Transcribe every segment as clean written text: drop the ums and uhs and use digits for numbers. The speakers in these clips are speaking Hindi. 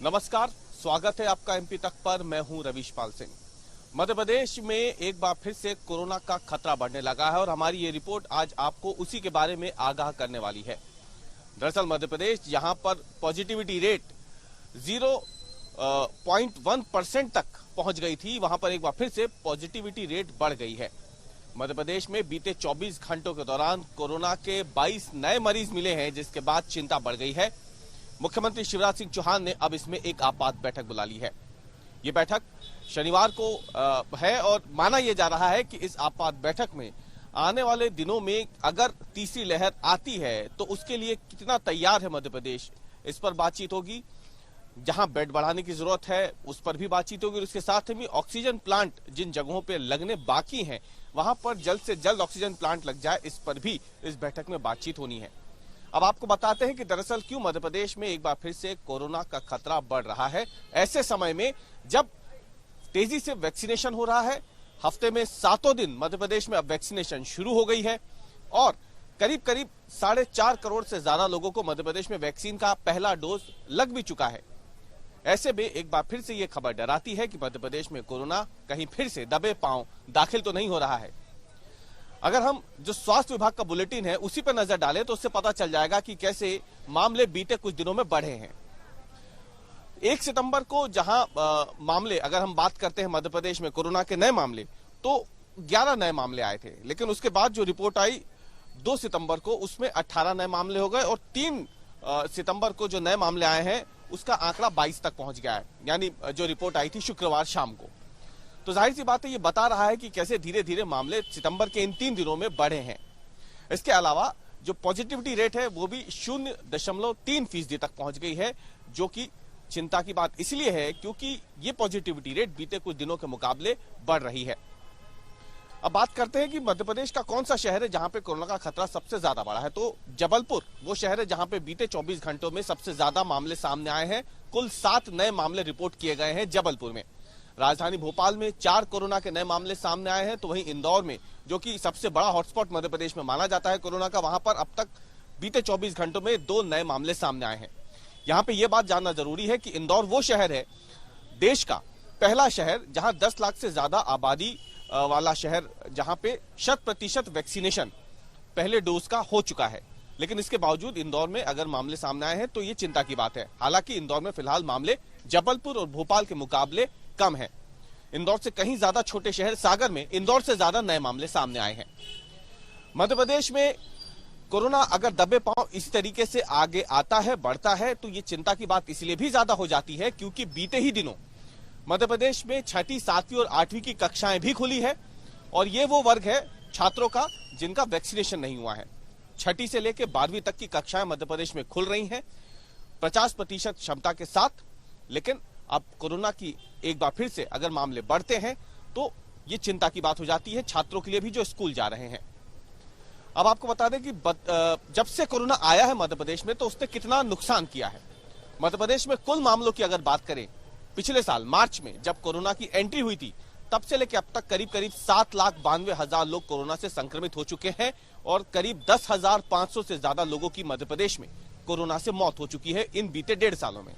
नमस्कार, स्वागत है आपका एमपी तक पर। मैं हूं रविशपाल सिंह। मध्य प्रदेश में एक बार फिर से कोरोना का खतरा बढ़ने लगा है और हमारी ये रिपोर्ट आज आपको उसी के बारे में आगाह करने वाली है। दरअसल मध्य प्रदेश जहां पर पॉजिटिविटी रेट 0.1% तक पहुंच गई थी, वहां पर एक बार फिर से पॉजिटिविटी रेट बढ़ गई है। मध्य प्रदेश में बीते 24 घंटों के दौरान कोरोना के 22 नए मरीज मिले हैं, जिसके बाद चिंता बढ़ गई है। मुख्यमंत्री शिवराज सिंह चौहान ने अब इसमें एक आपात बैठक बुला ली है। ये बैठक शनिवार को है और माना यह जा रहा है कि इस आपात बैठक में आने वाले दिनों में अगर तीसरी लहर आती है तो उसके लिए कितना तैयार है मध्य प्रदेश, इस पर बातचीत होगी। जहां बेड बढ़ाने की जरूरत है उस पर भी बातचीत होगी और इसके साथ ही ऑक्सीजन प्लांट जिन जगहों पर लगने बाकी हैं वहां पर जल्द से जल्द ऑक्सीजन प्लांट लग जाए, इस पर भी इस बैठक में बातचीत होनी है। अब आपको बताते हैं कि दरअसल क्यों मध्य प्रदेश में एक बार फिर से कोरोना का खतरा बढ़ रहा है, ऐसे समय में जब तेजी से वैक्सीनेशन हो रहा है। हफ्ते में 7 दिन मध्य प्रदेश में अब वैक्सीनेशन शुरू हो गई है और करीब करीब 4.5 करोड़ से ज्यादा लोगों को मध्य प्रदेश में वैक्सीन का पहला डोज लग भी चुका है। ऐसे में एक बार फिर से ये खबर डराती है कि मध्य प्रदेश में कोरोना कहीं फिर से दबे पांव दाखिल तो नहीं हो रहा है। अगर हम जो स्वास्थ्य विभाग का बुलेटिन है उसी पर नजर डालें तो उससे पता चल जाएगा कि कैसे मामले बीते कुछ दिनों में बढ़े हैं। 1 सितंबर को जहां मामले, अगर हम बात करते हैं मध्य प्रदेश में कोरोना के नए मामले, तो 11 नए मामले आए थे, लेकिन उसके बाद जो रिपोर्ट आई 2 सितंबर को उसमें 18 नए मामले हो गए और 3 सितंबर को जो नए मामले आए हैं उसका आंकड़ा 22 तक पहुंच गया है, यानी जो रिपोर्ट आई थी शुक्रवार शाम को। तो जाहिर सी बात है, ये बता रहा है कि कैसे धीरे धीरे मामले सितंबर के इन 3 दिनों में बढ़े हैं। इसके अलावा जो पॉजिटिविटी रेट है वो भी 0.3% तक पहुंच गई है, जो कि चिंता की बात इसलिए है क्योंकि ये पॉजिटिविटी रेट बीते कुछ दिनों के मुकाबले बढ़ रही है। अब बात करते हैं कि मध्य प्रदेश का कौन सा शहर है जहां पे कोरोना का खतरा सबसे ज्यादा बढ़ा है। तो जबलपुर वो शहर है जहां पे बीते 24 घंटों में सबसे ज्यादा मामले सामने आए हैं। कुल 7 नए मामले रिपोर्ट किए गए हैं जबलपुर में। राजधानी भोपाल में 4 कोरोना के नए मामले सामने आए हैं, तो वहीं इंदौर में, जो कि सबसे बड़ा हॉटस्पॉट मध्य प्रदेश में माना जाता है कोरोना का, वहां पर अब तक बीते 24 घंटों में 2 नए मामले सामने आए हैं। यहां पे यह बात जानना जरूरी है कि इंदौर वो शहर है, देश का पहला शहर जहां 10 लाख से ज्यादा आबादी वाला शहर, जहां पे 100% वैक्सीनेशन पहले डोज का हो चुका है। लेकिन इसके बावजूद इंदौर में अगर मामले सामने आए हैं तो ये चिंता की बात है। हालांकि इंदौर में फिलहाल मामले जबलपुर और भोपाल के मुकाबले कम है। इंदौर से कहीं ज्यादा छोटे शहर सागर में इंदौर से ज्यादा नए मामले सामने आए हैं। मध्य प्रदेश में कोरोना अगर दबे पांव इस तरीके से आगे आता है, बढ़ता है, तो ये चिंता की बात इसलिए भी ज्यादा हो जाती है क्योंकि बीते ही दिनों मध्य प्रदेश में 6ठी, 7वीं और 8वीं की कक्षाएं भी खुली है और ये वो वर्ग है छात्रों का जिनका वैक्सीनेशन नहीं हुआ है। 6ठी से लेकर 12वीं तक की कक्षाएं मध्य प्रदेश में खुल रही हैं 50% क्षमता के साथ। लेकिन अब कोरोना की एक बार फिर से अगर मामले बढ़ते हैं तो ये चिंता की बात हो जाती है छात्रों के लिए भी जो स्कूल जा रहे हैं। अब आपको बता दें कि जब से कोरोना आया है मध्य प्रदेश में तो उसने कितना नुकसान किया है। मध्य प्रदेश में कुल मामलों की अगर बात करें, पिछले साल मार्च में जब कोरोना की एंट्री हुई थी तब से लेकर अब तक करीब करीब 7,92,000 लोग कोरोना से संक्रमित हो चुके हैं और करीब 10,500 से ज्यादा लोगों की मध्य प्रदेश में कोरोना से मौत हो चुकी है इन बीते 1.5 सालों में।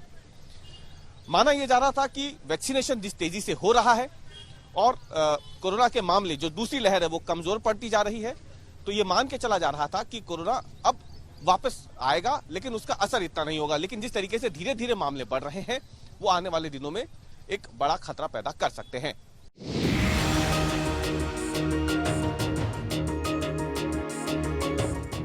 माना यह जा रहा था कि वैक्सीनेशन जिस तेजी से हो रहा है और कोरोना के मामले जो दूसरी लहर है वो कमजोर पड़ती जा रही है, तो ये मान के चला जा रहा था कि कोरोना अब वापस आएगा लेकिन उसका असर इतना नहीं होगा। लेकिन जिस तरीके से धीरे धीरे मामले बढ़ रहे हैं वो आने वाले दिनों में एक बड़ा खतरा पैदा कर सकते हैं।